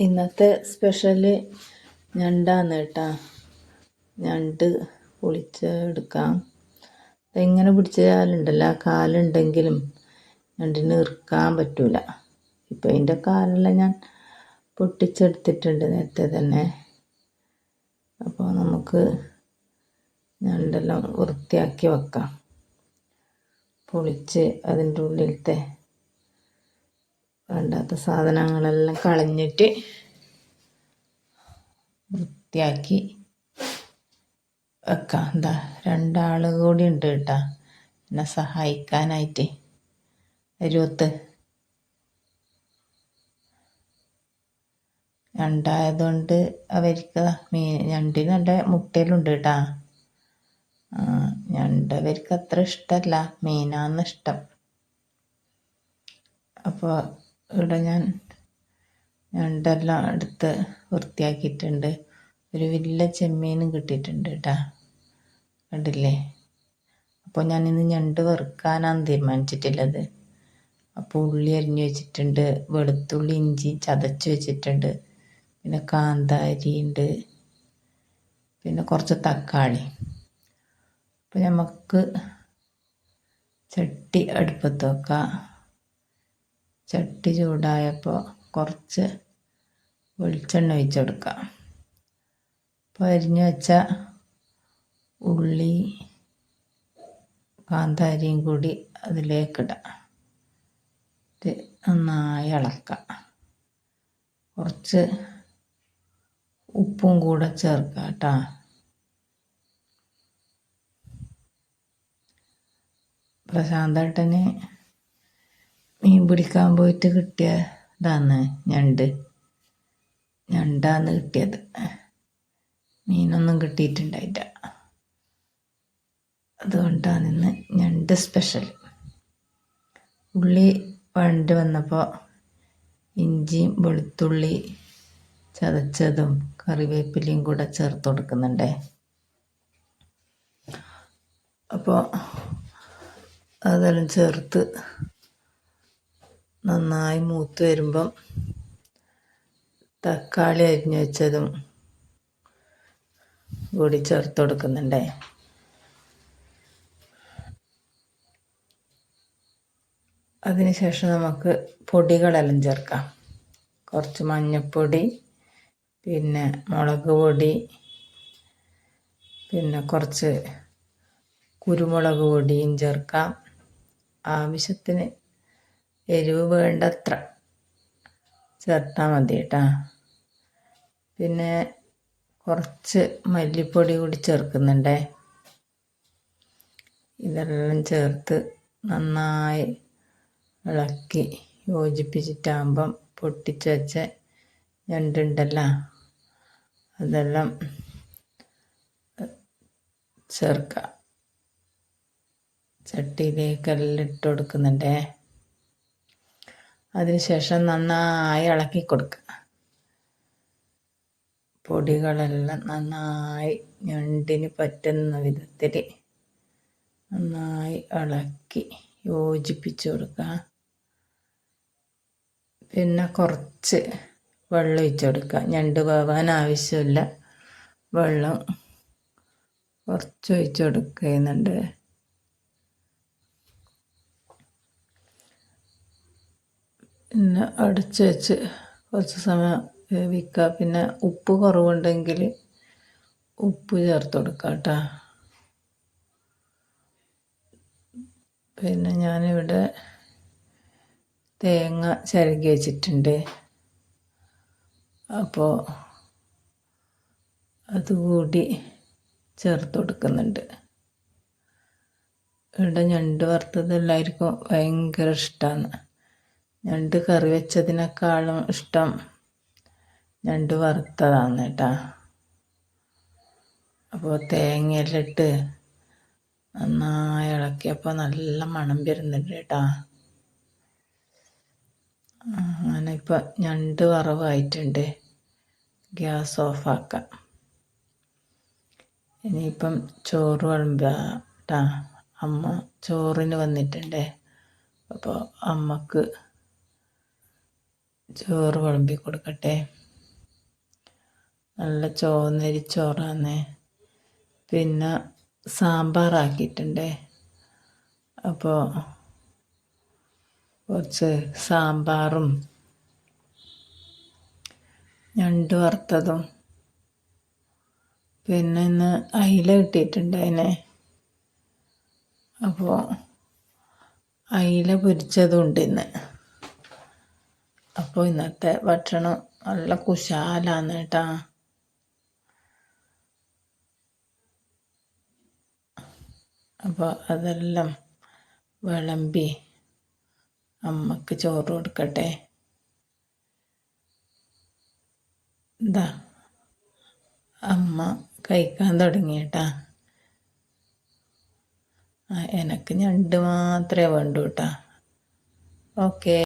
ഇന്നത്തെ സ്പെഷ്യല് ഞണ്ടാന്ന് കേട്ടാ. ഞണ്ട് പൊളിച്ചെടുക്കാം. എങ്ങനെ പിടിച്ചാലുണ്ടല്ലോ, കാലുണ്ടെങ്കിലും ഞണ്ടിന് ഇറുക്കാൻ പറ്റൂല. ഇപ്പം അതിൻ്റെ കാലെല്ലാം ഞാൻ പൊട്ടിച്ചെടുത്തിട്ടുണ്ട് നേരത്തെ തന്നെ. അപ്പോൾ നമുക്ക് ഞണ്ടെല്ലാം വൃത്തിയാക്കി വെക്കാം. പൊളിച്ച് അതിൻ്റെ ഉള്ളിലത്തെ വേണ്ടാത്ത സാധനങ്ങളെല്ലാം കളഞ്ഞിട്ട് വൃത്തിയാക്കി വെക്കാം. എന്താ, രണ്ടാൾ കൂടി ഉണ്ട് കേട്ടാ എന്നെ സഹായിക്കാനായിട്ട്. അരുവത്ത് ഞണ്ടായതുകൊണ്ട് അവർക്ക് ഞണ്ടിന് നല്ല മുട്ടയിലുണ്ട് കേട്ടാ. ഞണ്ട് അവർക്ക് അത്ര ഇഷ്ടമല്ല, മീനാന്ന് ഇഷ്ടം. അപ്പോൾ ഇവിടെ ഞാൻ ഞണ്ടെല്ലാം എടുത്ത് വൃത്തിയാക്കിയിട്ടുണ്ട്. ഒരു വലിയ ചെമ്മീനും കിട്ടിയിട്ടുണ്ട് കേട്ടാ, കണ്ടില്ലേ. അപ്പോൾ ഞാനിന്ന് ഞണ്ട് വറുക്കാനാണ് തീരുമാനിച്ചിട്ടുള്ളത്. അപ്പോൾ ഉള്ളി അരിഞ്ഞു വെച്ചിട്ടുണ്ട്, വെളുത്തുള്ളി ഇഞ്ചി ചതച്ച് വെച്ചിട്ടുണ്ട്, പിന്നെ കാന്താരി ഉണ്ട്, പിന്നെ കുറച്ച് തക്കാളി. അപ്പോൾ നമുക്ക് ചട്ടി അടുപ്പത്ത് വെക്കാം. ചട്ടി ചൂടായപ്പോൾ കുറച്ച് വെളിച്ചെണ്ണ ഒഴിച്ചെടുക്കാം. അപ്പോൾ അരിഞ്ഞു വെച്ച ഉള്ളി കാന്താരിയും കൂടി അതിലേക്കിടാം. നന്നായി ഇളക്കാം. കുറച്ച് ഉപ്പും കൂടെ ചേർക്കാം കേട്ടോ. പ്രശാന്തേട്ടന് മീൻ പിടിക്കാൻ പോയിട്ട് കിട്ടിയതാണ് ഞണ്ടാന്ന് കിട്ടിയത്. മീനൊന്നും കിട്ടിയിട്ടുണ്ടായില്ല. അതുകൊണ്ടാണ് ഇന്ന് ഞണ്ട് സ്പെഷ്യൽ. ഉള്ളി വഴണ്ട് വന്നപ്പോൾ ഇഞ്ചിയും വെളുത്തുള്ളി ചതച്ചതും കറിവേപ്പിലയും കൂടെ ചേർത്ത് കൊടുക്കുന്നുണ്ടേ. അപ്പോൾ അതെല്ലാം ചേർത്ത് നന്നായി മൂത്ത് വരുമ്പം തക്കാളി അരിഞ്ഞു വെച്ചതും കൂടി ചേർത്ത് കൊടുക്കുന്നുണ്ടേ. അതിനുശേഷം നമുക്ക് പൊടികളെല്ലാം ചേർക്കാം. കുറച്ച് മഞ്ഞൾപ്പൊടി, പിന്നെ മുളക് പൊടി, പിന്നെ കുറച്ച് കുരുമുളക് പൊടിയും ചേർക്കാം. ആവശ്യത്തിന് എരിവ് വേണ്ടത്ര ചേർത്താൽ മതി കേട്ടോ. പിന്നെ കുറച്ച് മല്ലിപ്പൊടി കൂടി ചേർക്കുന്നുണ്ടേ. ഇതെല്ലാം ചേർത്ത് നന്നായി ഇളക്കി യോജിപ്പിച്ചിട്ടാകുമ്പം പൊട്ടിച്ച് വെച്ച ഞണ്ടുണ്ടല്ലോ, അതെല്ലാം ചേർക്കാം. ചട്ടിയിലേക്കെല്ലാം ഇട്ട് കൊടുക്കുന്നുണ്ടേ. അതിനുശേഷം നന്നായി ഇളക്കി കൊടുക്കുക. പൊടികളെല്ലാം നന്നായി ഞണ്ടിന് പറ്റുന്ന വിധത്തിൽ നന്നായി ഇളക്കി യോജിപ്പിച്ച് കൊടുക്കുക. പിന്നെ കുറച്ച് വെള്ളം ഒഴിച്ച് കൊടുക്കുക. ഞണ്ട് വേവാൻ ആവശ്യമില്ല വെള്ളം കുറച്ച് ഒഴിച്ച് കൊടുക്കുന്നുണ്ട്. പിന്നെ അടച്ച് വെച്ച് കുറച്ച് സമയം വേവിക്കുക. പിന്നെ ഉപ്പ് കുറവുണ്ടെങ്കിൽ ഉപ്പ് ചേർത്ത് കൊടുക്കുക കേട്ടോ. പിന്നെ ഞാനിവിടെ തേങ്ങ ചിരകി വെച്ചിട്ടുണ്ട്. അപ്പോൾ അതുകൂടി ചേർത്ത് കൊടുക്കുന്നുണ്ട്. ഇവിടെ ഞണ്ട് വറുത്തത് എല്ലാവർക്കും ഭയങ്കര ഇഷ്ടമാണ്. ഞണ്ട് കറി വെച്ചതിനേക്കാളും ഇഷ്ടം ഞണ്ട് വറുത്തതാണ് കേട്ടോ. അപ്പോൾ തേങ്ങയെല്ലാം ഇട്ട് നന്നായി ഇളക്കിയപ്പോൾ നല്ല മണം വരുന്നുണ്ട് കേട്ടോ. അങ്ങനെ ഇപ്പം ഞണ്ട് വറവായിട്ടുണ്ട്. ഗ്യാസ് ഓഫാക്കാം. ഇനിയിപ്പം ചോറ് വിളമ്പുക കേട്ടോ. അമ്മ ചോറിന് വന്നിട്ടുണ്ട്. അപ്പോൾ അമ്മക്ക് ചോറ് വിളമ്പി കൊടുക്കട്ടെ. നല്ല ചോന്നരിച്ചോറാണ്. പിന്നെ സാമ്പാറാക്കിയിട്ടുണ്ട്. അപ്പോൾ കുറച്ച് സാമ്പാറും ഞണ്ട് വറുത്തതും പിന്നെ ഇന്ന് അയില കിട്ടിയിട്ടുണ്ട് അതിനെ. അപ്പോൾ അയില പൊരിച്ചതും ഉണ്ട് ഇന്ന്. അപ്പോൾ ഇന്നത്തെ ഭക്ഷണം നല്ല കുശാലാണ് കേട്ടാ. അപ്പോൾ അതെല്ലാം വിളമ്പി അമ്മക്ക് ചോറ് കൊടുക്കട്ടെ. എന്താ അമ്മ കഴിക്കാൻ തുടങ്ങിയിട്ടാ. എനിക്ക് ഞണ്ട് മാത്രമേ വേണ്ടൂ കേട്ടാ. ഓക്കേ.